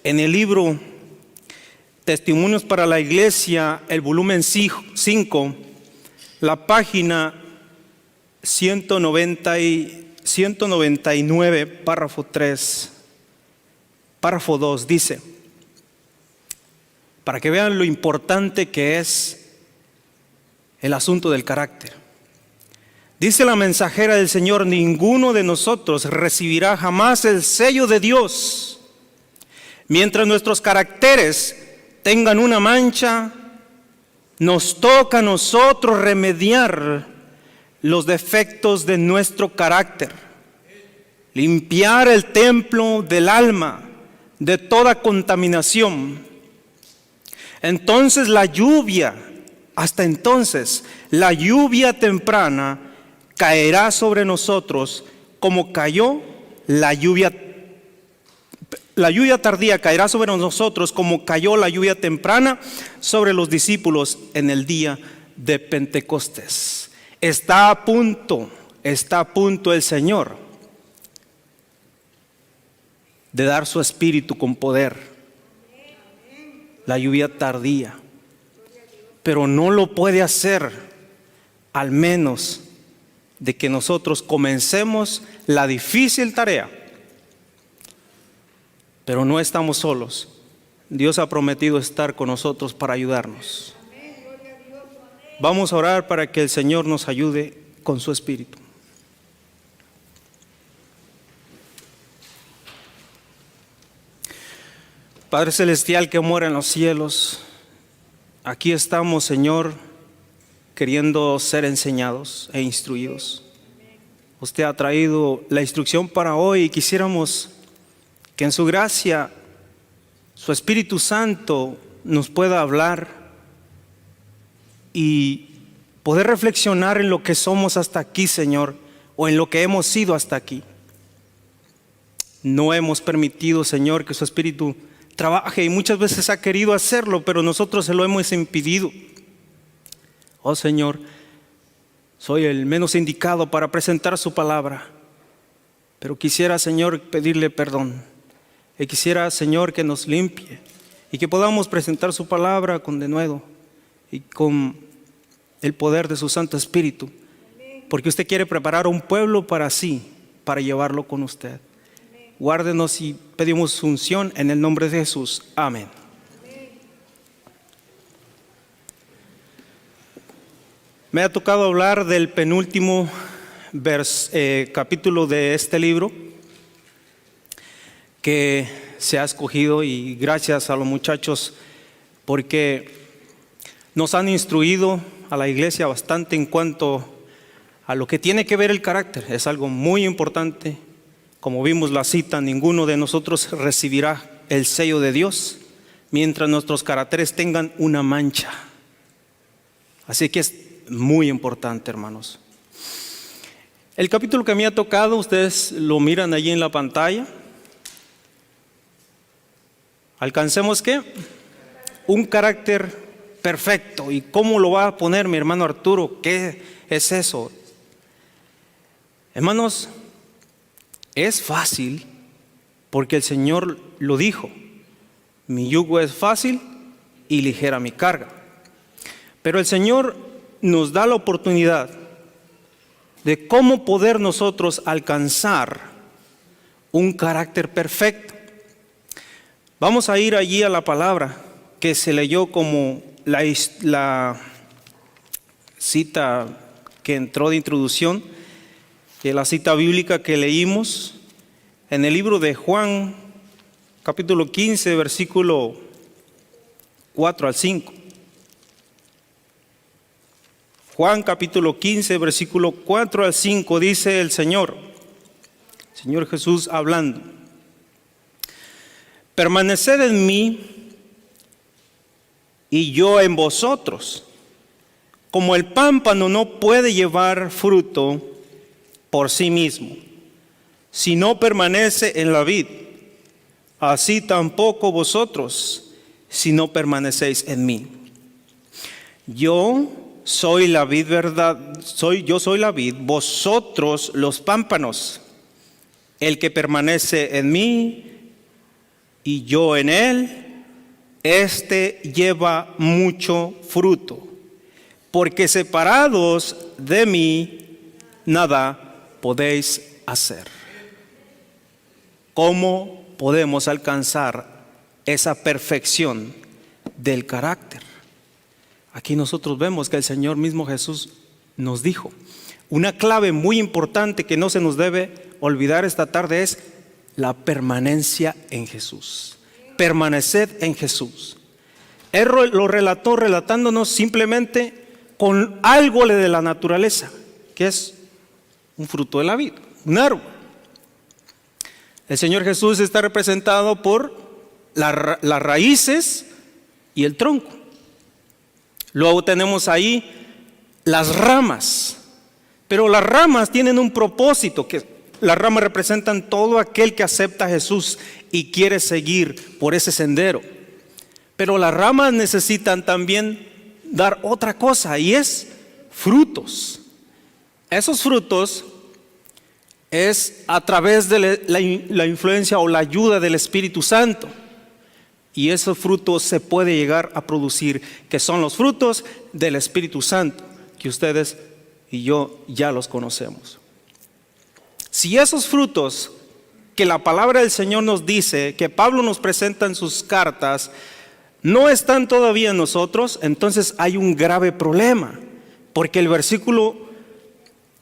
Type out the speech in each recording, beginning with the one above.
En el libro Testimonios para la Iglesia, el volumen 5, la página 199, párrafo 3, párrafo 2, dice, para que vean lo importante que es el asunto del carácter. Dice la mensajera del Señor: ninguno de nosotros recibirá jamás el sello de Dios mientras nuestros caracteres tengan una mancha. Nos toca a nosotros remediar los defectos de nuestro carácter, limpiar el templo del alma de toda contaminación. Entonces hasta entonces, la lluvia temprana caerá sobre nosotros como cayó la lluvia tardía caerá sobre nosotros como cayó la lluvia temprana sobre los discípulos en el día de Pentecostés. Está a punto el Señor de dar su espíritu con poder. La lluvia tardía, pero no lo puede hacer al menos de que nosotros comencemos la difícil tarea. Pero no estamos solos. Dios ha prometido estar con nosotros para ayudarnos. Vamos a orar para que el Señor nos ayude con su espíritu. Padre celestial que mora en los cielos, aquí estamos, Señor, queriendo ser enseñados e instruidos. Usted ha traído la instrucción para hoy y quisiéramos que en su gracia, su Espíritu Santo nos pueda hablar y poder reflexionar en lo que somos hasta aquí, Señor, o en lo que hemos sido hasta aquí. No hemos permitido, Señor, que su Espíritu trabaje y muchas veces ha querido hacerlo, pero nosotros se lo hemos impedido. Oh Señor, soy el menos indicado para presentar su palabra, pero quisiera, Señor, pedirle perdón. Y quisiera, Señor, que nos limpie y que podamos presentar su palabra con denuedo y con el poder de su Santo Espíritu, porque usted quiere preparar un pueblo para sí, para llevarlo con usted. Guárdenos y pedimos su unción en el nombre de Jesús. Amén. Me ha tocado hablar del penúltimo capítulo de este libro que se ha escogido, y gracias a los muchachos porque nos han instruido a la iglesia bastante en cuanto a lo que tiene que ver el carácter. Es algo muy importante. Como vimos la cita, ninguno de nosotros recibirá el sello de Dios mientras nuestros caracteres tengan una mancha. Así que es muy importante, hermanos. El capítulo que me ha tocado, ustedes lo miran allí en la pantalla. Alcancemos ¿qué? Un carácter perfecto. ¿Y cómo lo va a poner mi hermano Arturo? ¿Qué es eso? Hermanos, es fácil porque el Señor lo dijo. Mi yugo es fácil y ligera mi carga. Pero el Señor nos da la oportunidad de cómo poder nosotros alcanzar un carácter perfecto. Vamos a ir allí a la palabra que se leyó como la cita que entró de introducción, la cita bíblica que leímos en el libro de Juan, capítulo 15, versículo 4 al 5. Juan capítulo 15, versículo 4 al 5, dice el Señor Jesús hablando: permaneced en mí y yo en vosotros. Como el pámpano no puede llevar fruto por sí mismo, si no permanece en la vid, así tampoco vosotros, si no permanecéis en mí. Yo soy la vid, yo soy la vid, vosotros los pámpanos. El que permanece en mí y yo en él, este lleva mucho fruto, porque separados de mí nada podéis hacer. ¿Cómo podemos alcanzar esa perfección del carácter? Aquí nosotros vemos que el Señor mismo Jesús nos dijo, una clave muy importante que no se nos debe olvidar esta tarde es la permanencia en Jesús. Permaneced en Jesús. Él lo relató relatándonos simplemente con algo de la naturaleza, que es un fruto de la vida, un árbol. El Señor Jesús está representado por las raíces y el tronco. Luego tenemos ahí las ramas, pero las ramas tienen un propósito, que las ramas representan todo aquel que acepta a Jesús y quiere seguir por ese sendero. Pero las ramas necesitan también dar otra cosa, y es frutos. Esos frutos es a través de la influencia o la ayuda del Espíritu Santo. Y esos frutos se puede llegar a producir, que son los frutos del Espíritu Santo, que ustedes y yo ya los conocemos. Si esos frutos que la palabra del Señor nos dice, que Pablo nos presenta en sus cartas, no están todavía en nosotros, entonces hay un grave problema, porque el versículo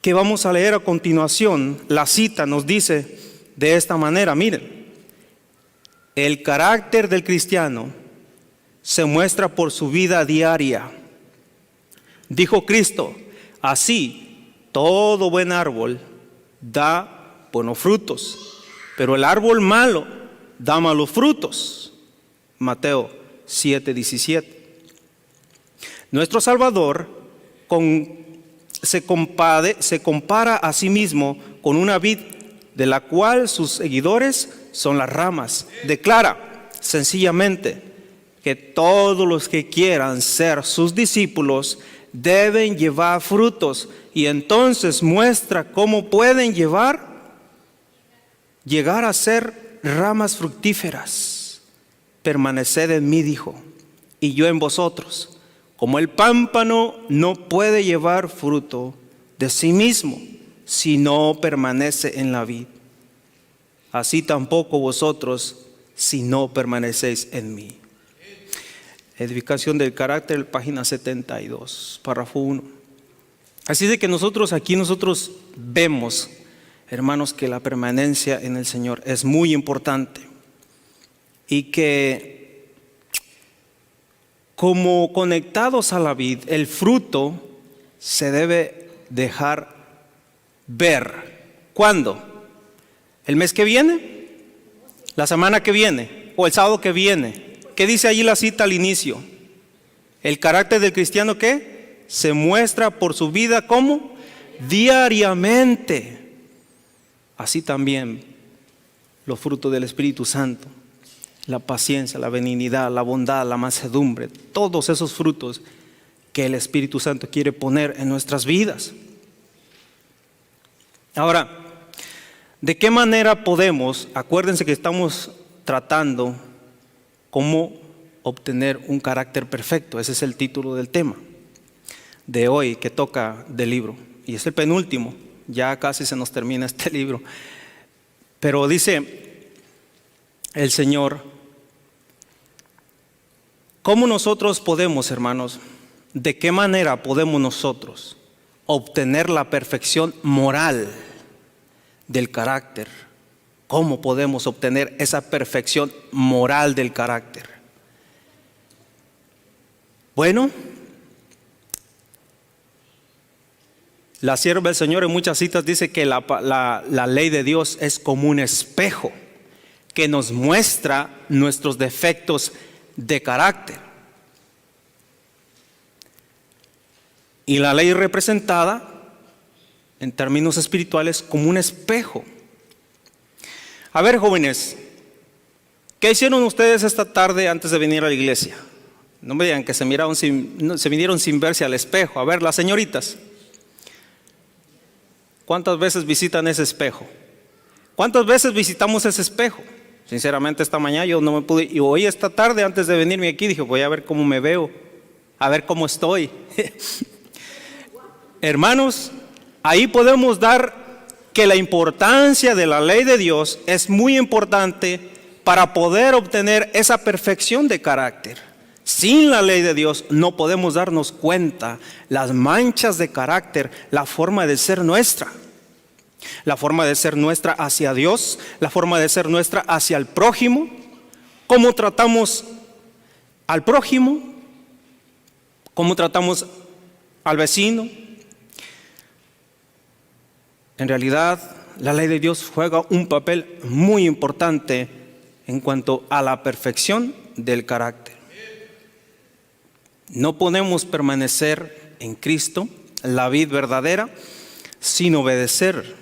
que vamos a leer a continuación, la cita nos dice de esta manera, miren, el carácter del cristiano se muestra por su vida diaria. Dijo Cristo, así todo buen árbol da buenos frutos, pero el árbol malo da malos frutos. Mateo 7:17. Nuestro Salvador se compara a sí mismo con una vid de la cual sus seguidores son las ramas. Declara sencillamente que todos los que quieran ser sus discípulos deben llevar frutos, y entonces muestra cómo pueden llegar a ser ramas fructíferas. Permaneced en mí, dijo, y yo en vosotros. Como el pámpano no puede llevar fruto de sí mismo si no permanece en la vid, así tampoco vosotros si no permanecéis en mí. Edificación del carácter, página 72, párrafo 1. Así de que nosotros vemos, hermanos, que la permanencia en el Señor es muy importante, y que como conectados a la vid, el fruto se debe dejar ver. ¿Cuándo? ¿El mes que viene? ¿La semana que viene? ¿O el sábado que viene? ¿Qué dice allí la cita al inicio? El carácter del cristiano, ¿qué? Se muestra por su vida, ¿cómo? Diariamente. Así también los frutos del Espíritu Santo, la paciencia, la benignidad, la bondad, la mansedumbre, todos esos frutos que el Espíritu Santo quiere poner en nuestras vidas. Ahora, ¿de qué manera podemos? Acuérdense que estamos tratando cómo obtener un carácter perfecto. Ese es el título del tema de hoy que toca del libro, y es el penúltimo, ya casi se nos termina este libro. Pero dice el Señor, ¿cómo nosotros podemos, hermanos, de qué manera podemos nosotros obtener la perfección moral del carácter? ¿Cómo podemos obtener esa perfección moral del carácter? Bueno, la sierva del Señor en muchas citas dice que la ley de Dios es como un espejo que nos muestra nuestros defectos de carácter. Y la ley representada en términos espirituales como un espejo. A ver, jóvenes, ¿qué hicieron ustedes esta tarde antes de venir a la iglesia? No me digan que se vinieron sin verse al espejo. A ver, las señoritas, ¿cuántas veces visitan ese espejo? ¿Cuántas veces visitamos ese espejo? Sinceramente, esta mañana yo no me pude, y hoy esta tarde antes de venirme aquí dije, voy a ver cómo me veo, a ver cómo estoy. Hermanos, ahí podemos dar que la importancia de la ley de Dios es muy importante para poder obtener esa perfección de carácter. Sin la ley de Dios no podemos darnos cuenta las manchas de carácter, la forma de ser nuestra. La forma de ser nuestra hacia Dios, la forma de ser nuestra hacia el prójimo, cómo tratamos al prójimo, cómo tratamos al vecino. En realidad, la ley de Dios juega un papel muy importante en cuanto a la perfección del carácter. No podemos permanecer en Cristo, la vid verdadera, sin obedecer,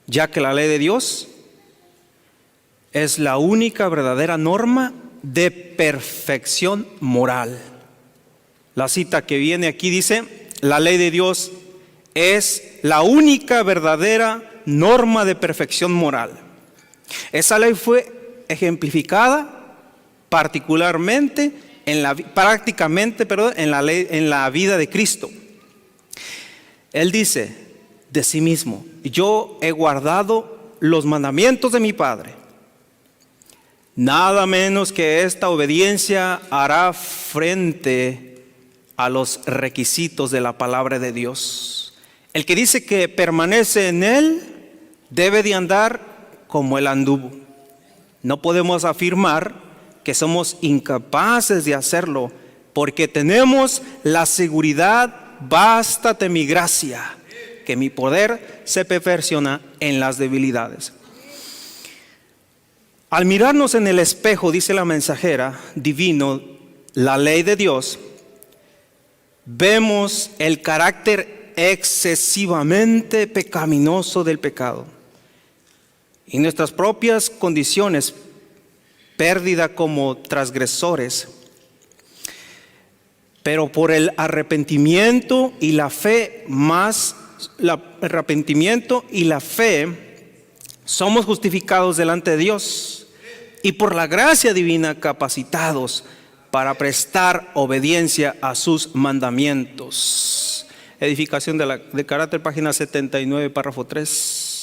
ya que la ley de Dios es la única verdadera norma de perfección moral. La cita que viene aquí dice, la ley de Dios es la única verdadera norma de perfección moral. Esa ley fue ejemplificada particularmente en la vida de Cristo. Él dice de sí mismo, yo he guardado los mandamientos de mi Padre. Nada menos que esta obediencia hará frente a los requisitos de la palabra de Dios. El que dice que permanece en él debe de andar como él anduvo. No podemos afirmar que somos incapaces de hacerlo, porque tenemos la seguridad, bástate mi gracia, que mi poder se perfecciona en las debilidades. Al mirarnos en el espejo, dice la mensajera divino, la ley de Dios, vemos el carácter excesivamente pecaminoso del pecado y nuestras propias condiciones, pérdida como transgresores. Pero por el arrepentimiento y la fe somos justificados delante de Dios y por la gracia divina capacitados para prestar obediencia a sus mandamientos. Edificación de carácter, página 79, párrafo 3.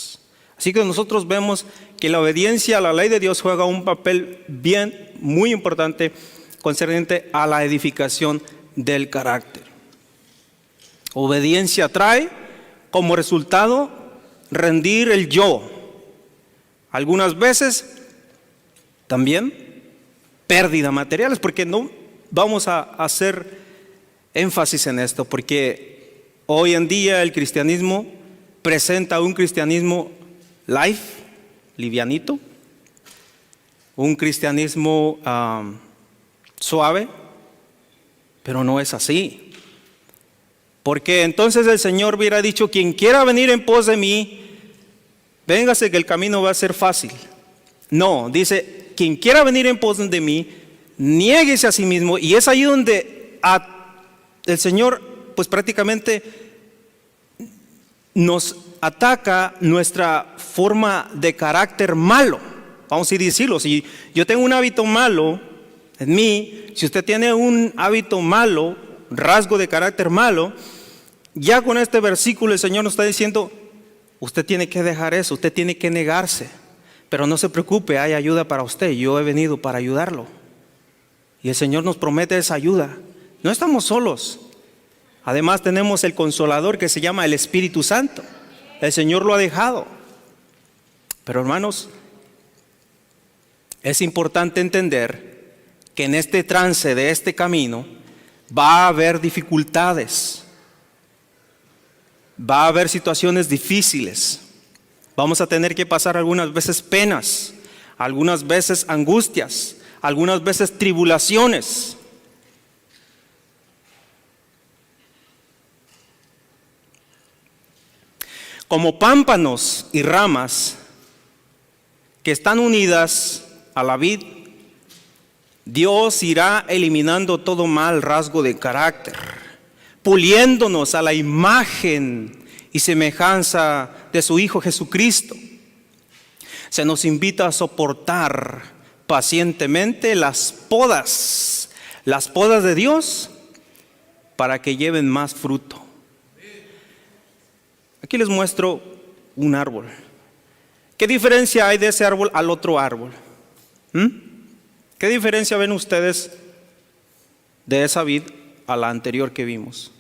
Así que nosotros vemos que la obediencia a la ley de Dios juega un papel muy importante concerniente a la edificación del carácter. Obediencia trae como resultado rendir el yo. Algunas veces también pérdida materiales, porque no vamos a hacer énfasis en esto, porque hoy en día el cristianismo presenta un cristianismo light, livianito, un cristianismo suave, pero no es así. Porque entonces el Señor hubiera dicho, quien quiera venir en pos de mí, véngase que el camino va a ser fácil. No, dice, quien quiera venir en pos de mí, niéguese a sí mismo. Y es ahí donde el Señor pues prácticamente nos ataca nuestra forma de carácter malo. Vamos a decirlo, si yo tengo un hábito malo en mí, si usted tiene un hábito malo, rasgo de carácter malo, ya con este versículo el Señor nos está diciendo, usted tiene que dejar eso, usted tiene que negarse, pero no se preocupe, hay ayuda para usted, yo he venido para ayudarlo. Y el Señor nos promete esa ayuda, no estamos solos. Además tenemos el Consolador que se llama el Espíritu Santo, el Señor lo ha dejado. Pero hermanos, es importante entender que en este trance de este camino va a haber dificultades, va a haber situaciones difíciles, vamos a tener que pasar algunas veces penas, algunas veces angustias, algunas veces tribulaciones. Como pámpanos y ramas que están unidas a la vid, Dios irá eliminando todo mal rasgo de carácter, puliéndonos a la imagen y semejanza de su Hijo Jesucristo. Se nos invita a soportar pacientemente las podas de Dios para que lleven más fruto. Aquí les muestro un árbol. ¿Qué diferencia hay de ese árbol al otro árbol? ¿Qué diferencia ven ustedes de esa vid a la anterior que vimos?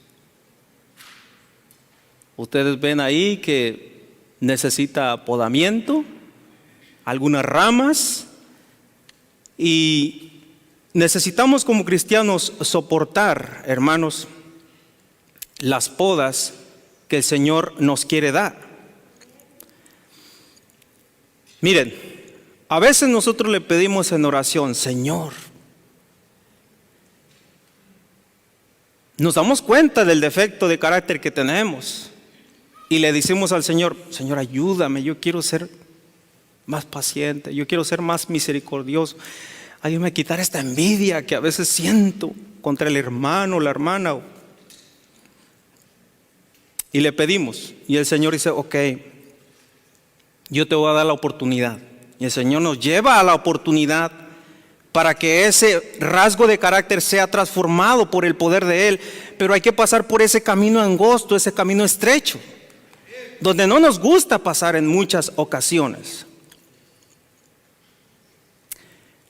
Ustedes ven ahí que necesita podamiento, algunas ramas, y necesitamos como cristianos soportar, hermanos, las podas que el Señor nos quiere dar. Miren, a veces nosotros le pedimos en oración: Señor, nos damos cuenta del defecto de carácter que tenemos y le decimos al Señor: Señor, ayúdame, yo quiero ser más paciente, yo quiero ser más misericordioso, ayúdame a quitar esta envidia que a veces siento contra el hermano o la hermana. Y le pedimos, y el Señor dice: ok, yo te voy a dar la oportunidad. Y el Señor nos lleva a la oportunidad para que ese rasgo de carácter sea transformado por el poder de Él. Pero hay que pasar por ese camino angosto, ese camino estrecho, donde no nos gusta pasar en muchas ocasiones.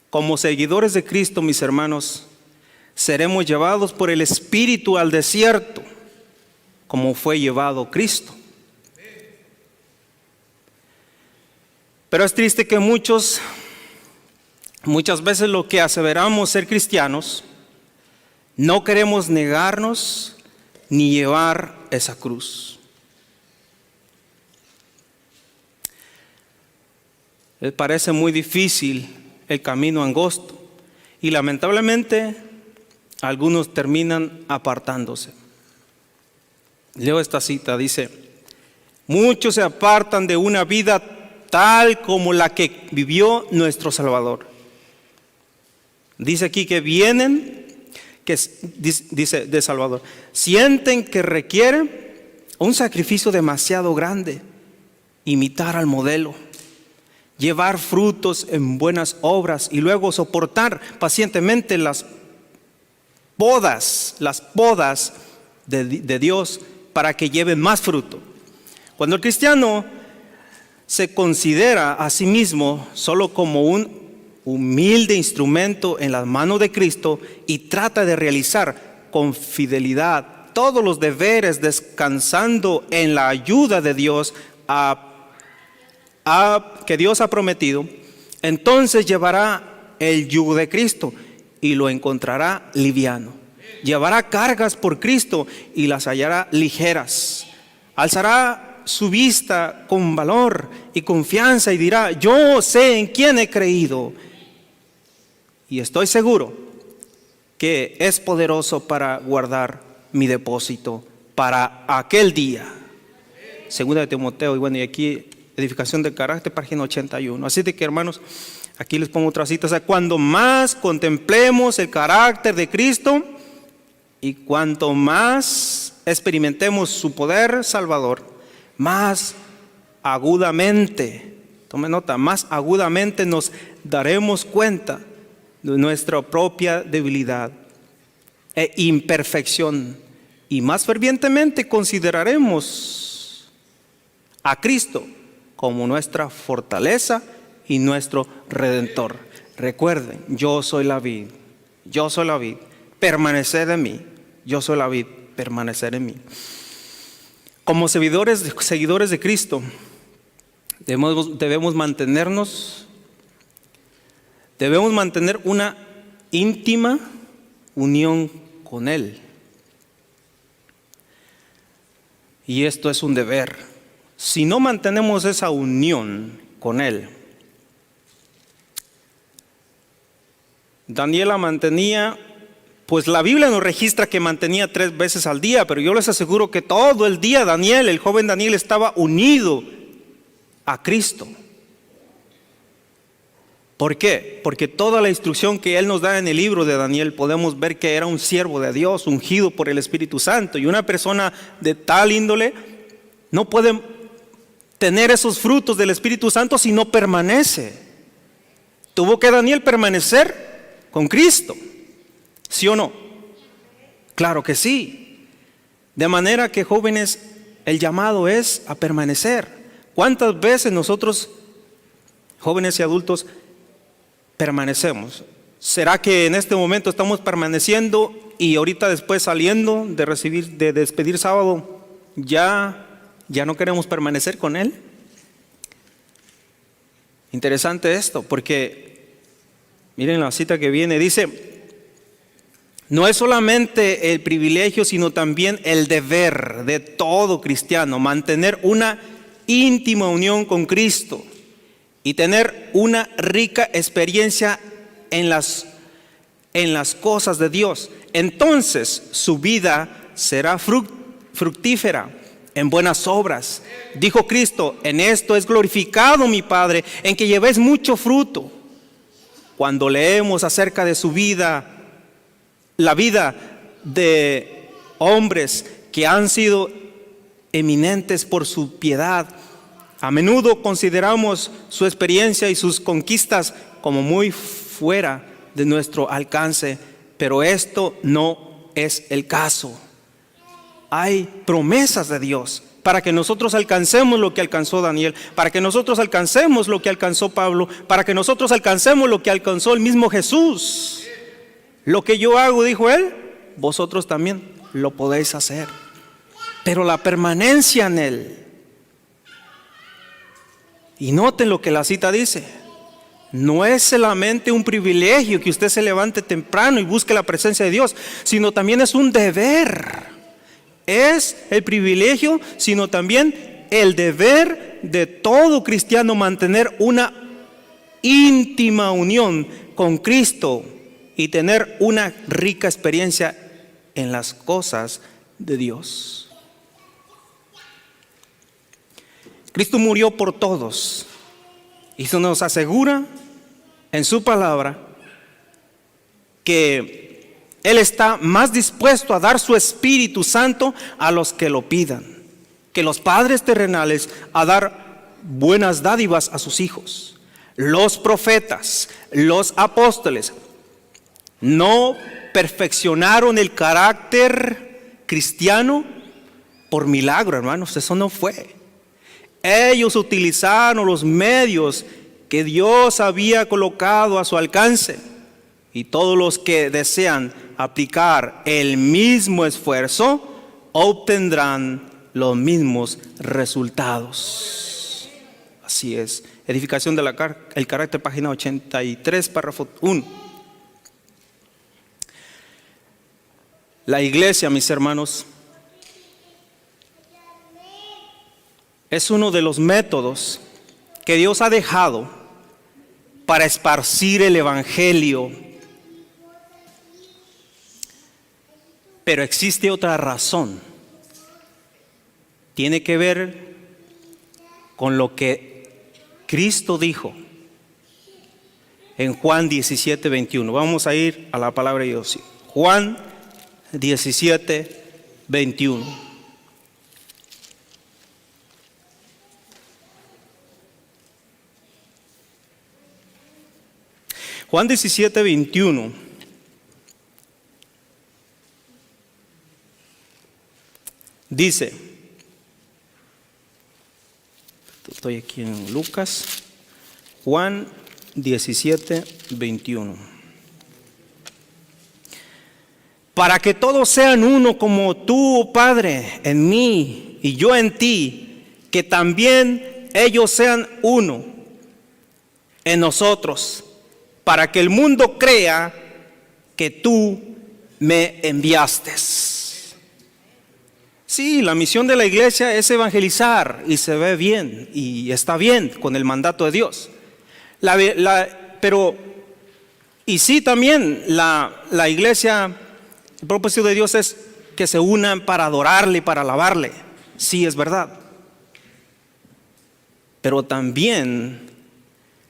Como seguidores de Cristo, mis hermanos, seremos llevados por el Espíritu al desierto, como fue llevado Cristo. Pero es triste que muchas veces lo que aseveramos ser cristianos, no queremos negarnos ni llevar esa cruz. Les parece muy difícil el camino angosto y lamentablemente algunos terminan apartándose. Leo esta cita, dice: muchos se apartan de una vida tal como la que vivió nuestro Salvador. Dice aquí que vienen, dice de Salvador, sienten que requiere un sacrificio demasiado grande, imitar al modelo, llevar frutos en buenas obras y luego soportar pacientemente las podas de Dios para que lleven más fruto. Cuando el cristiano se considera a sí mismo solo como un humilde instrumento en las manos de Cristo y trata de realizar con fidelidad todos los deberes descansando en la ayuda de Dios que Dios ha prometido, entonces llevará el yugo de Cristo y lo encontrará liviano. Llevará cargas por Cristo y las hallará ligeras. Alzará su vista con valor y confianza y dirá: yo sé en quién he creído y estoy seguro que es poderoso para guardar mi depósito para aquel día. Segunda de Timoteo, y bueno, y aquí edificación del carácter, página 81. Así de que, hermanos, aquí les pongo otra cita. O sea, cuando más contemplemos el carácter de Cristo y cuanto más experimentemos su poder salvador, más agudamente, tome nota, más agudamente nos daremos cuenta de nuestra propia debilidad e imperfección y más fervientemente consideraremos a Cristo como nuestra fortaleza y nuestro Redentor. Recuerden, yo soy la vid, permaneced en mí, yo soy la vid, permanecer en mí. Como seguidores de Cristo, debemos mantener una íntima unión con Él. Y esto es un deber. Si no mantenemos esa unión con Él, Daniel la mantenía, pues la Biblia nos registra que mantenía 3 veces al día, pero yo les aseguro que todo el día el joven Daniel estaba unido a Cristo. ¿Por qué? Porque toda la instrucción que Él nos da en el libro de Daniel podemos ver que era un siervo de Dios, ungido por el Espíritu Santo, y una persona de tal índole no puede tener esos frutos del Espíritu Santo si no permanece? Tuvo que Daniel permanecer con Cristo, ¿sí o no? Claro que sí. De manera que, jóvenes, el llamado es a permanecer. ¿Cuántas veces nosotros, jóvenes y adultos, permanecemos? ¿Será que en este momento estamos permaneciendo y ahorita después saliendo de despedir sábado, ya no queremos permanecer con Él? Interesante esto, porque miren la cita que viene, dice: no es solamente el privilegio, sino también el deber de todo cristiano mantener una íntima unión con Cristo y tener una rica experiencia en las cosas de Dios. Entonces su vida será fructífera en buenas obras. Dijo Cristo: en esto es glorificado mi Padre, en que llevéis mucho fruto. Cuando leemos acerca de su vida, la vida de hombres que han sido eminentes por su piedad, a menudo consideramos su experiencia y sus conquistas como muy fuera de nuestro alcance, pero esto no es el caso. Hay promesas de Dios para que nosotros alcancemos lo que alcanzó Daniel, para que nosotros alcancemos lo que alcanzó Pablo, para que nosotros alcancemos lo que alcanzó el mismo Jesús. Lo que yo hago, dijo él, vosotros también lo podéis hacer. Pero la permanencia en Él. Y noten lo que la cita dice: no es solamente un privilegio que usted se levante temprano y busque la presencia de Dios, sino también es un deber. Es el privilegio, sino también el deber de todo cristiano mantener una íntima unión con Cristo y tener una rica experiencia en las cosas de Dios. Cristo murió por todos y se nos asegura en su palabra que Él está más dispuesto a dar su Espíritu Santo a los que lo pidan, que los padres terrenales a dar buenas dádivas a sus hijos. Los profetas, los apóstoles no perfeccionaron el carácter cristiano por milagro, hermanos. Eso no fue. Ellos utilizaron los medios que Dios había colocado a su alcance, y todos los que desean aplicar el mismo esfuerzo obtendrán los mismos resultados. Así es. Edificación del carácter, página 83, párrafo 1. La iglesia, mis hermanos, es uno de los métodos que Dios ha dejado para esparcir el evangelio. Pero existe otra razón. Tiene que ver con lo que Cristo dijo en Juan 17, 21. Vamos a ir a la palabra de Dios. Juan 17, 21. Juan 17, 21. Dice, estoy aquí en Lucas, Juan 17, 21. Para que todos sean uno como tú, oh Padre, en mí y yo en ti, que también ellos sean uno en nosotros, para que el mundo crea que tú me enviaste. Sí, la misión de la iglesia es evangelizar y se ve bien y está bien con el mandato de Dios. Pero sí, también la iglesia, el propósito de Dios es que se unan para adorarle y para alabarle. Sí, es verdad. Pero también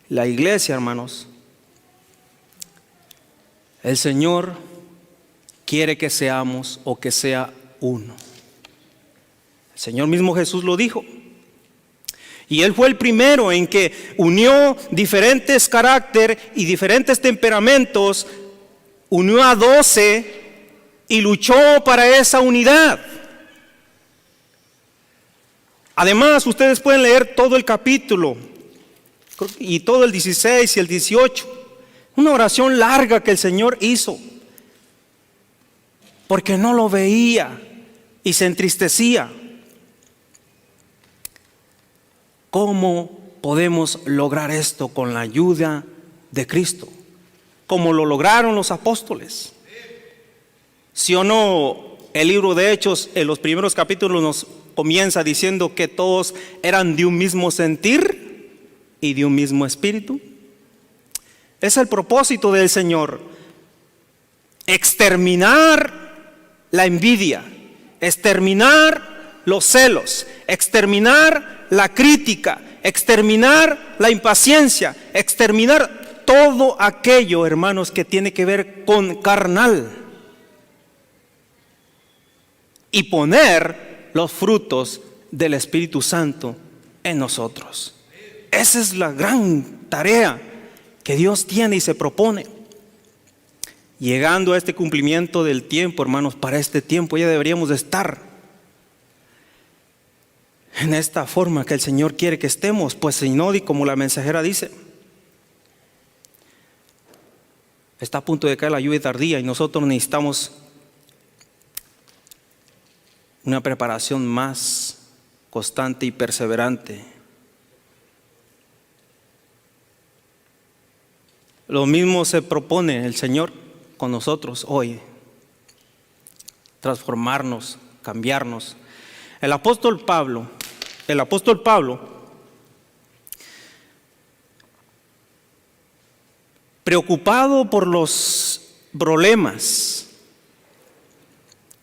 la iglesia, hermanos, el Señor quiere que seamos o que sea uno. El Señor mismo Jesús lo dijo. Y él fue el primero en que unió diferentes caracteres y diferentes temperamentos, unió a 12 y luchó para esa unidad. Además, ustedes pueden leer todo el capítulo y todo el 16 y el 18. Una oración larga que el Señor hizo, porque no lo veía y se entristecía. ¿Cómo podemos lograr esto? Con la ayuda de Cristo, como lo lograron los apóstoles. ¿Sí o no? El libro de Hechos, en los primeros capítulos, nos comienza diciendo que todos eran de un mismo sentir y de un mismo espíritu. Es el propósito del Señor: exterminar la envidia, exterminar los celos, exterminar la crítica, exterminar la impaciencia, exterminar todo aquello, hermanos, que tiene que ver con carnal, y poner los frutos del Espíritu Santo en nosotros. Esa es la gran tarea que Dios tiene y se propone. Llegando a este cumplimiento del tiempo, hermanos, para este tiempo ya deberíamos de estar en esta forma que el Señor quiere que estemos, pues si no, como la mensajera dice, está a punto de caer la lluvia tardía y nosotros necesitamos una preparación más constante y perseverante. Lo mismo se propone el Señor con nosotros hoy: transformarnos, cambiarnos. El apóstol Pablo, preocupado por los problemas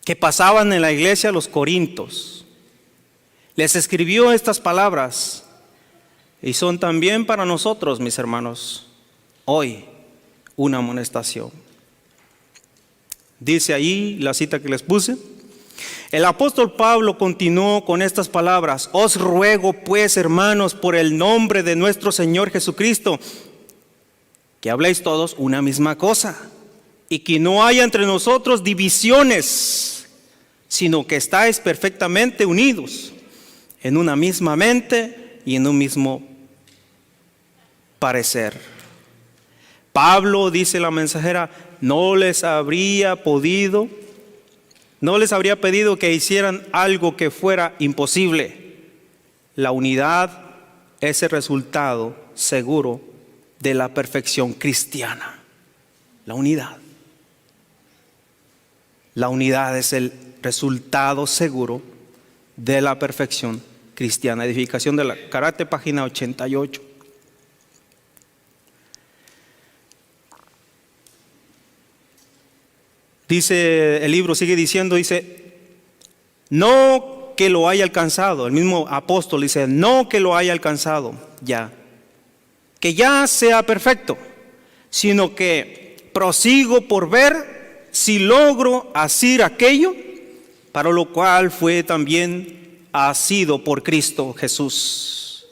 que pasaban en la iglesia de los Corintios, les escribió estas palabras, y son también para nosotros, mis hermanos, hoy una amonestación. Dice ahí la cita que les puse. El apóstol Pablo continuó con estas palabras: os ruego pues, hermanos, por el nombre de nuestro Señor Jesucristo, que habléis todos una misma cosa, y que no haya entre nosotros divisiones, sino que estáis perfectamente unidos en una misma mente y en un mismo parecer. Pablo, dice la mensajera, no les habría pedido que hicieran algo que fuera imposible. La unidad es el resultado seguro de la perfección cristiana. La unidad es el resultado seguro de la perfección cristiana. Edificación del carácter, página 88. Dice el libro, sigue diciendo, dice, no que lo haya alcanzado. El mismo apóstol dice, no que lo haya alcanzado ya, que ya sea perfecto, sino que prosigo por ver si logro asir aquello para lo cual fue también asido por Cristo Jesús.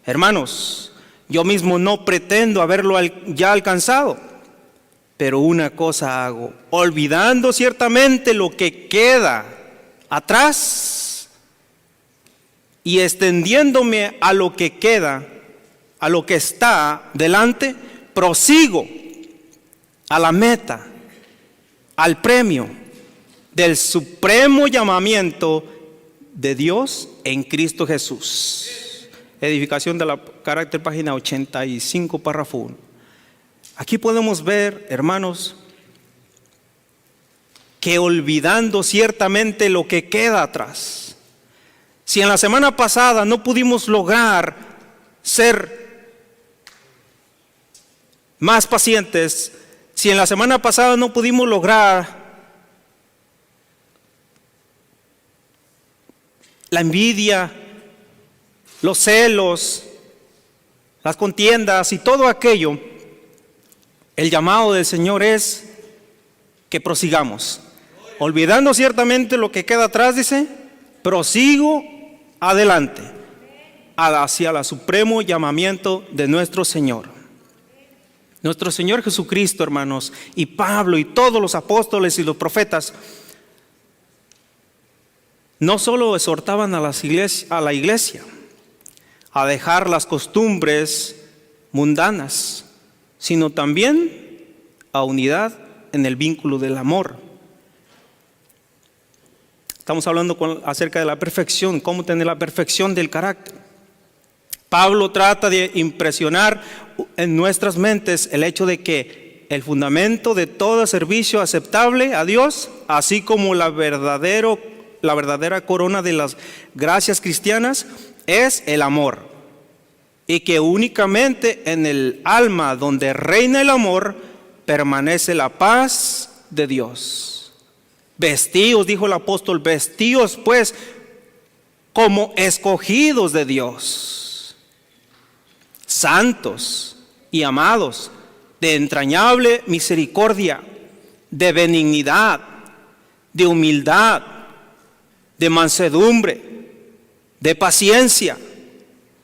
Hermanos, yo mismo no pretendo haberlo ya alcanzado, pero una cosa hago, olvidando ciertamente lo que queda atrás y extendiéndome a lo que queda, a lo que está delante, prosigo a la meta, al premio del supremo llamamiento de Dios en Cristo Jesús. Edificación de la carácter, página 85, párrafo 1. Aquí podemos ver, hermanos, que olvidando ciertamente lo que queda atrás. Si en la semana pasada no pudimos lograr ser más pacientes, si en la semana pasada no pudimos lograr la envidia, los celos, las contiendas y todo aquello, el llamado del Señor es que prosigamos. Olvidando ciertamente lo que queda atrás, dice, prosigo adelante. hacia el supremo llamamiento de nuestro Señor. Nuestro Señor Jesucristo, hermanos, y Pablo y todos los apóstoles y los profetas no solo exhortaban a la iglesia a dejar las costumbres mundanas, sino también a unidad en el vínculo del amor. Estamos hablando acerca de la perfección, cómo tener la perfección del carácter. Pablo trata de impresionar en nuestras mentes el hecho de que el fundamento de todo servicio aceptable a Dios, así como la verdadera corona de las gracias cristianas, es el amor. Y que únicamente en el alma donde reina el amor permanece la paz de Dios. Vestíos, dijo el apóstol, vestíos pues como escogidos de Dios, santos y amados, de entrañable misericordia, de benignidad, de humildad, de mansedumbre, de paciencia,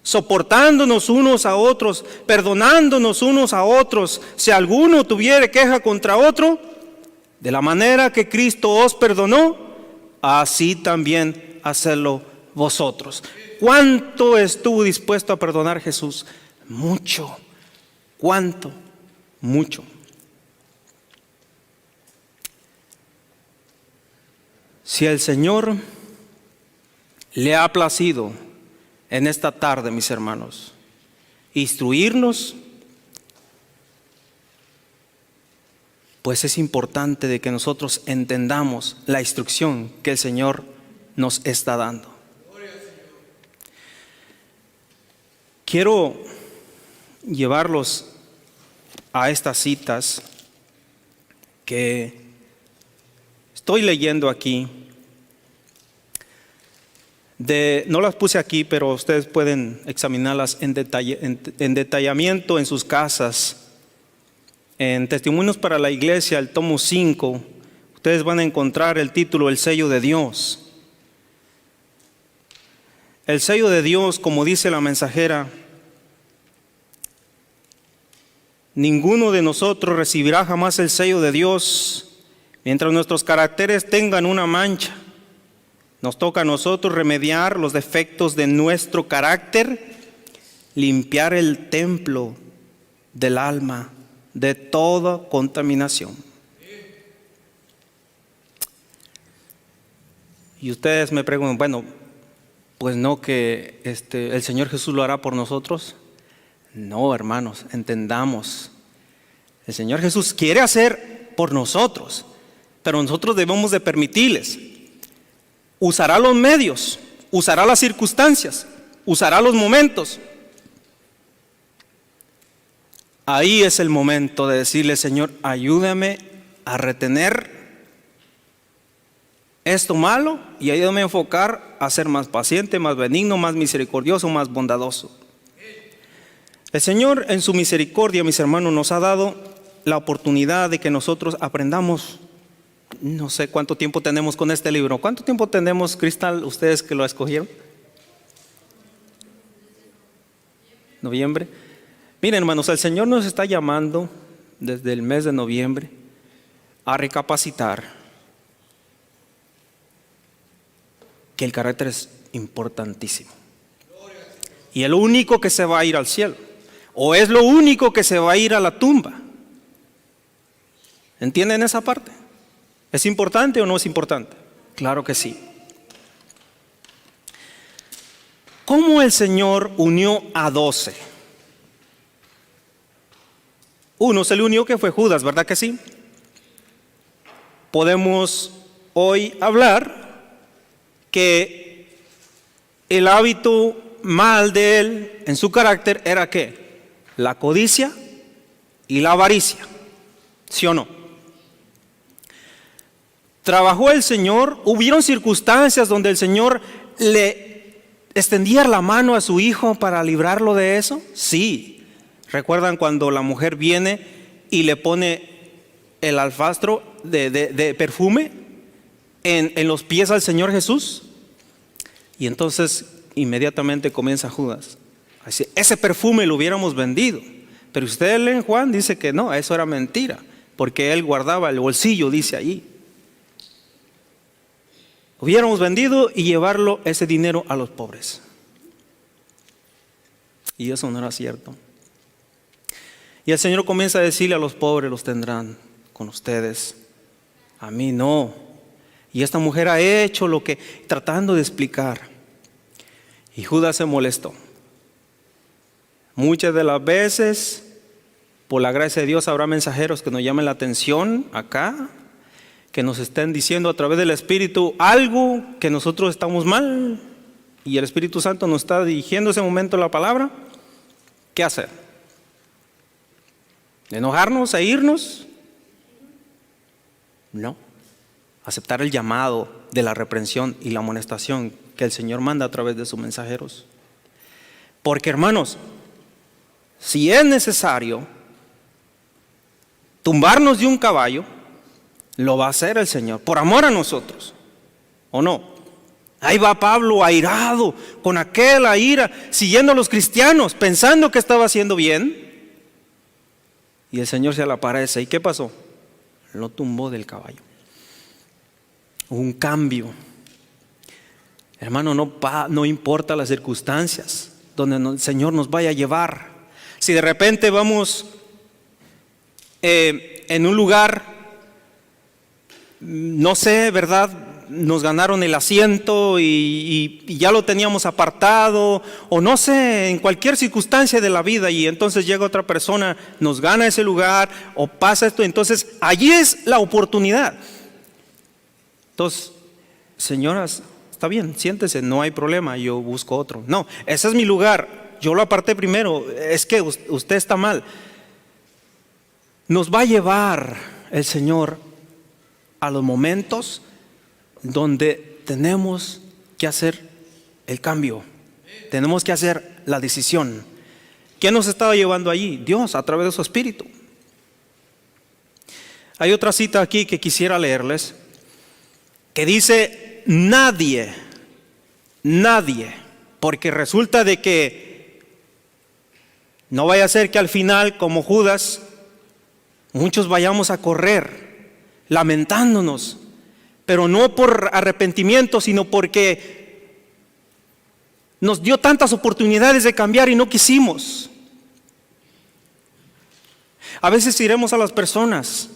soportándonos unos a otros, perdonándonos unos a otros, si alguno tuviere queja contra otro, de la manera que Cristo os perdonó, así también hacedlo vosotros. ¿Cuánto estuvo dispuesto a perdonar Jesús? Mucho. ¿Cuánto? Mucho. Si el Señor le ha placido en esta tarde, mis hermanos, instruirnos, pues es importante de que nosotros entendamos la instrucción que el Señor nos está dando. Quiero llevarlos a estas citas que estoy leyendo aquí. No las puse aquí, pero ustedes pueden examinarlas en detallamiento en sus casas. En Testimonios para la Iglesia, el tomo 5, ustedes van a encontrar el título El sello de Dios. El sello de Dios, como dice la mensajera, ninguno de nosotros recibirá jamás el sello de Dios mientras nuestros caracteres tengan una mancha. Nos toca a nosotros remediar los defectos de nuestro carácter, limpiar el templo del alma de toda contaminación. Y ustedes me preguntan, bueno, pues no que el Señor Jesús lo hará por nosotros. No, hermanos, entendamos. El Señor Jesús quiere hacer por nosotros, pero nosotros debemos de permitirles. Usará los medios, usará las circunstancias, usará los momentos. Ahí es el momento de decirle, Señor, ayúdame a retener esto malo y ayúdame a enfocar a ser más paciente, más benigno, más misericordioso, más bondadoso. El Señor en su misericordia, mis hermanos, nos ha dado la oportunidad de que nosotros aprendamos. No sé cuánto tiempo tenemos con este libro. ¿Cuánto tiempo tenemos, Cristal, ustedes que lo escogieron? Noviembre. Miren, hermanos, el Señor nos está llamando desde el mes de noviembre a recapacitar que el carácter es importantísimo. Y es lo único que se va a ir al cielo, o es lo único que se va a ir a la tumba. ¿Entienden esa parte? ¿Es importante o no es importante? Claro que sí. ¿Cómo el Señor unió a 12? Uno se le unió que fue Judas, ¿verdad que sí? Podemos hoy hablar que el hábito mal de él en su carácter era ¿qué? La codicia y la avaricia, ¿sí o no? Trabajó el Señor, hubieron circunstancias donde el Señor le extendía la mano a su hijo para librarlo de eso, sí. ¿Recuerdan cuando la mujer viene y le pone el alfastro de perfume en los pies al Señor Jesús? Y entonces inmediatamente comienza Judas a decir, ese perfume lo hubiéramos vendido. Pero ustedes leen Juan, dice que no, eso era mentira, porque él guardaba el bolsillo, dice allí. Hubiéramos vendido y llevarlo ese dinero a los pobres. Y eso no era cierto. Y el Señor comienza a decirle a los pobres, los tendrán con ustedes, a mí no. Y esta mujer ha hecho lo que, tratando de explicar. Y Judas se molestó. Muchas de las veces, por la gracia de Dios, habrá mensajeros que nos llamen la atención acá, que nos estén diciendo a través del Espíritu algo que nosotros estamos mal, y el Espíritu Santo nos está dirigiendo ese momento la palabra. ¿Qué hacer? ¿Enojarnos e irnos? No. Aceptar el llamado de la reprensión y la amonestación que el Señor manda a través de sus mensajeros. Porque, hermanos, si es necesario tumbarnos de un caballo, lo va a hacer el Señor, por amor a nosotros, ¿o no? Ahí va Pablo airado, con aquella ira, siguiendo a los cristianos, pensando que estaba haciendo bien. Y el Señor se le aparece. ¿Y qué pasó? Lo tumbó del caballo. Hubo un cambio. Hermano, no importa las circunstancias donde el Señor nos vaya a llevar. Si de repente vamos en un lugar, no sé, ¿verdad? Nos ganaron el asiento y ya lo teníamos apartado, o no sé, en cualquier circunstancia de la vida, y entonces llega otra persona, nos gana ese lugar, o pasa esto, entonces allí es la oportunidad. Entonces, señoras, está bien, siéntese, no hay problema, yo busco otro. No, ese es mi lugar, yo lo aparté primero, es que usted está mal. Nos va a llevar el Señor a los momentos donde tenemos que hacer el cambio, tenemos que hacer la decisión. ¿Quién nos estaba llevando allí? Dios, a través de su Espíritu. Hay otra cita aquí que quisiera leerles, que dice, nadie, porque resulta de que no vaya a ser que al final, como Judas, muchos vayamos a correr lamentándonos, pero no por arrepentimiento, sino porque nos dio tantas oportunidades de cambiar y no quisimos. A veces iremos a las personas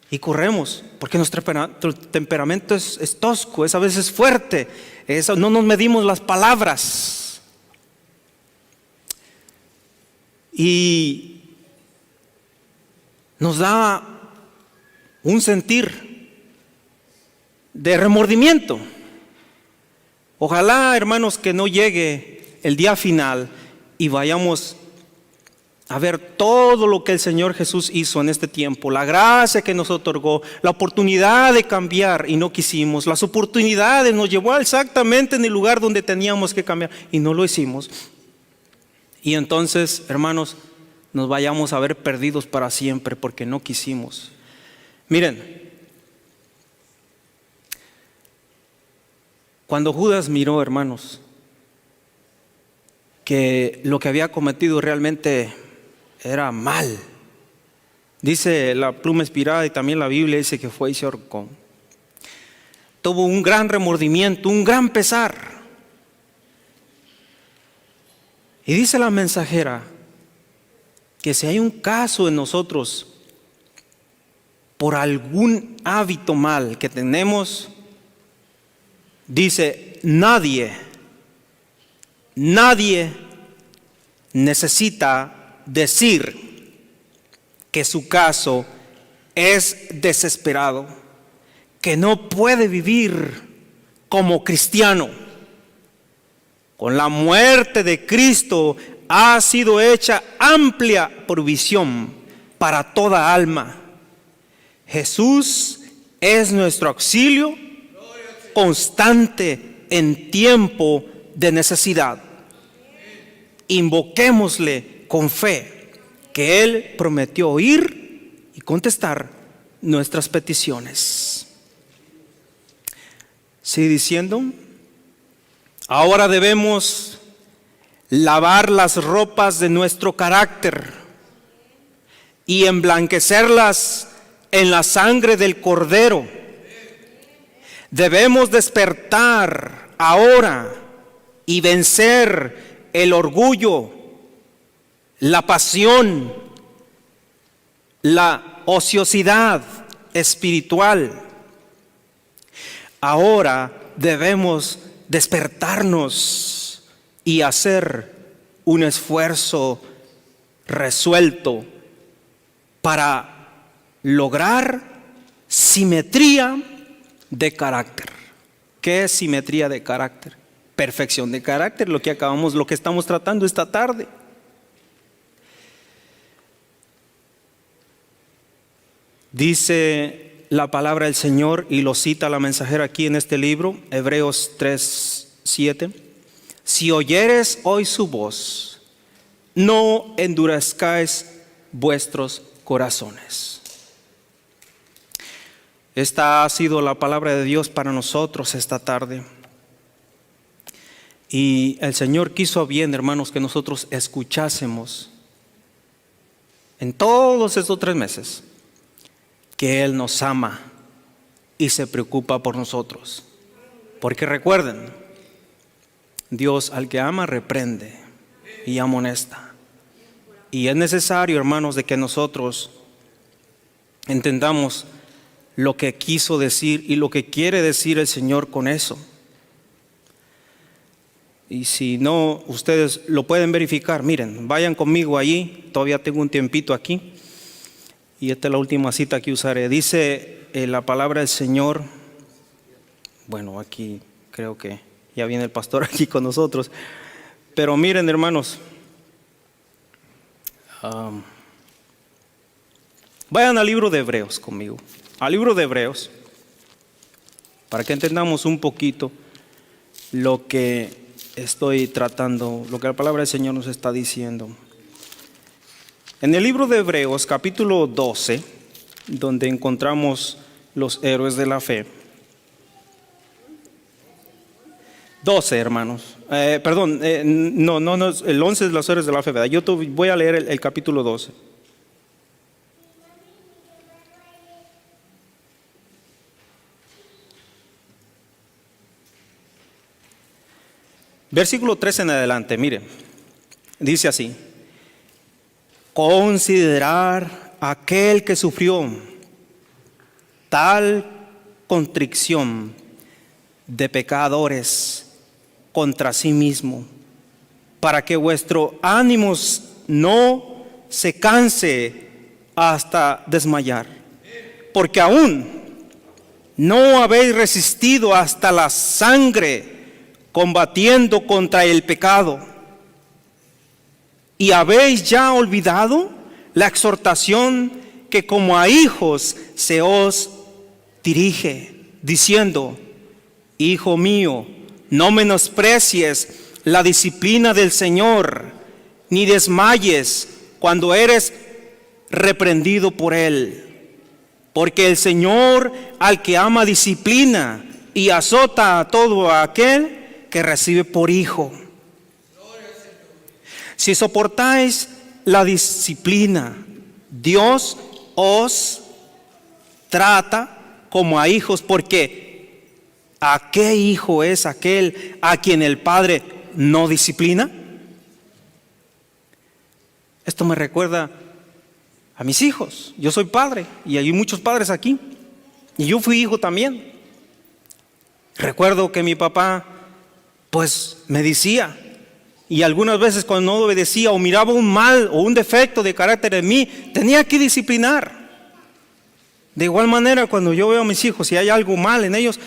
y corremos, porque nuestro temperamento es tosco, es a veces fuerte, no nos medimos las palabras. Y nos da un sentir de remordimiento. Ojalá, hermanos, que no llegue el día final y vayamos a ver todo lo que el Señor Jesús hizo en este tiempo, la gracia que nos otorgó, la oportunidad de cambiar y no quisimos, las oportunidades nos llevó exactamente en el lugar donde teníamos que cambiar y no lo hicimos. Y entonces, hermanos, nos vayamos a ver perdidos para siempre porque no quisimos. Miren, cuando Judas miró, hermanos, que lo que había cometido realmente era mal, dice la pluma inspirada y también la Biblia dice que fue y se ahorcó. Tuvo un gran remordimiento, un gran pesar. Y dice la mensajera que si hay un caso en nosotros por algún hábito mal que tenemos, dice, nadie necesita decir que su caso es desesperado, que no puede vivir como cristiano. Con la muerte de Cristo ha sido hecha amplia provisión para toda alma. Jesús es nuestro auxilio constante en tiempo de necesidad. Invoquémosle con fe, que Él prometió oír y contestar nuestras peticiones. Sigue diciendo, Ahora debemos lavar las ropas de nuestro carácter y emblanquecerlas en la sangre del Cordero. Debemos despertar ahora y vencer el orgullo, la pasión, la ociosidad espiritual. Ahora debemos despertarnos y hacer un esfuerzo resuelto para lograr simetría de carácter. ¿Qué es simetría de carácter? Perfección de carácter, lo que estamos tratando esta tarde. Dice la palabra del Señor, y lo cita la mensajera aquí en este libro, Hebreos 3:7. Si oyeres hoy su voz, no endurezcáis vuestros corazones. Esta ha sido la palabra de Dios para nosotros esta tarde. Y el Señor quiso bien, hermanos, que nosotros escuchásemos en todos estos 3 meses que Él nos ama y se preocupa por nosotros. Porque recuerden, Dios al que ama reprende y amonesta. Y es necesario, hermanos, de que nosotros entendamos lo que quiso decir y lo que quiere decir el Señor con eso. Y si no, ustedes lo pueden verificar. Miren, vayan conmigo allí, todavía tengo un tiempito aquí. Y esta es la última cita que usaré. Dice la palabra del Señor. Bueno, aquí creo que ya viene el pastor aquí con nosotros. Pero miren, hermanos, vayan al libro de Hebreos conmigo. Al libro de Hebreos, para que entendamos un poquito lo que estoy tratando, lo que la palabra del Señor nos está diciendo. En el libro de Hebreos, capítulo 12, donde encontramos los héroes de la fe. 12, hermanos. Perdón, no, el 11 es los héroes de la fe, ¿verdad? Yo voy a leer el capítulo 12. Versículo 3 en adelante, miren. Dice así: considerar aquel que sufrió tal contrición de pecadores contra sí mismo, para que vuestro ánimo no se canse hasta desmayar, porque aún no habéis resistido hasta la sangre combatiendo contra el pecado. ¿Y habéis ya olvidado la exhortación que como a hijos se os dirige, diciendo: hijo mío, no menosprecies la disciplina del Señor, ni desmayes cuando eres reprendido por Él? Porque el Señor al que ama disciplina y azota a todo aquel que recibe por hijo. Si soportáis la disciplina, Dios os trata como a hijos, porque ¿a qué hijo es aquel a quien el Padre no disciplina? Esto me recuerda a mis hijos. Yo soy padre y hay muchos padres aquí, y yo fui hijo también. Recuerdo que mi papá pues me decía, y algunas veces cuando no obedecía o miraba un mal o un defecto de carácter en mí, tenía que disciplinar. De igual manera, cuando yo veo a mis hijos y hay algo mal en ellos,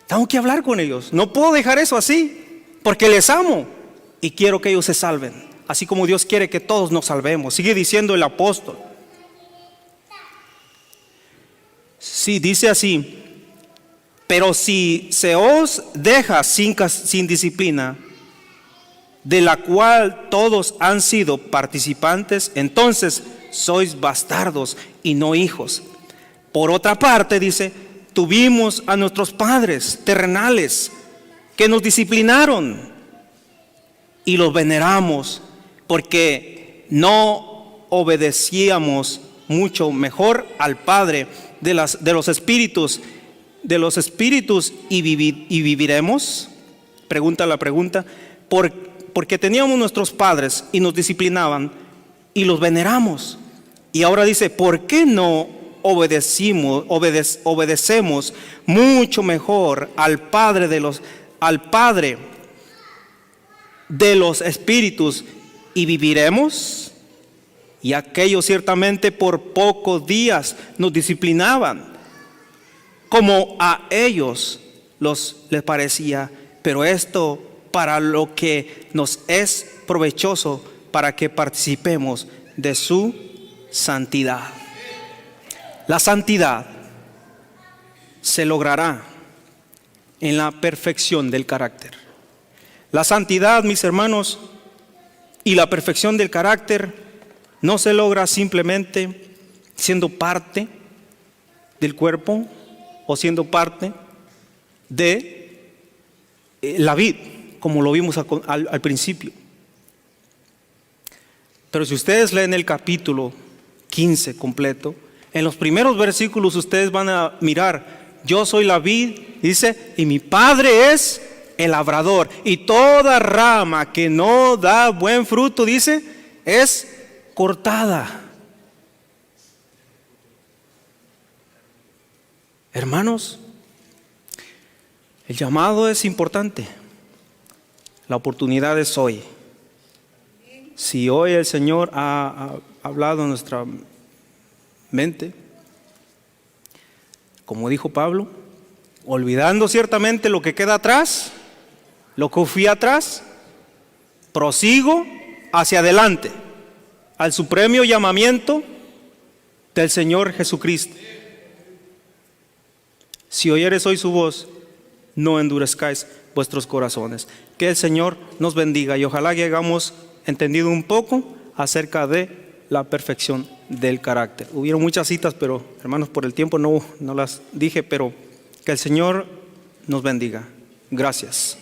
tengo que hablar con ellos. No puedo dejar eso así, porque les amo y quiero que ellos se salven, así como Dios quiere que todos nos salvemos. Sigue diciendo el apóstol. Sí, dice así: pero si se os deja sin disciplina, de la cual todos han sido participantes, entonces sois bastardos y no hijos. Por otra parte, dice, tuvimos a nuestros padres terrenales que nos disciplinaron y los veneramos porque no obedecíamos mucho mejor al Padre de los espíritus y viviremos. Pregunta la pregunta. Porque teníamos nuestros padres y nos disciplinaban y los veneramos. Y ahora dice, ¿por qué no obedecemos mucho mejor al Padre de los espíritus y viviremos? Y aquellos ciertamente por pocos días nos disciplinaban, como a ellos les parecía, pero esto para lo que nos es provechoso, para que participemos de su santidad. La santidad se logrará en la perfección del carácter. La santidad, mis hermanos, y la perfección del carácter no se logra simplemente siendo parte del cuerpo o siendo parte de la vid, como lo vimos al principio. Pero si ustedes leen el capítulo 15 completo, en los primeros versículos ustedes van a mirar, yo soy la vid, dice, y mi Padre es el labrador, y toda rama que no da buen fruto, dice, es cortada. Hermanos, el llamado es importante. La oportunidad es hoy. Si hoy el Señor ha hablado en nuestra mente, como dijo Pablo, olvidando ciertamente lo que queda atrás, lo que fui atrás, prosigo hacia adelante al supremo llamamiento del Señor Jesucristo. Si oyeres hoy su voz, no endurezcáis vuestros corazones. Que el Señor nos bendiga y ojalá que hayamos entendido un poco acerca de la perfección del carácter. Hubieron muchas citas, pero hermanos, por el tiempo no las dije, pero que el Señor nos bendiga. Gracias.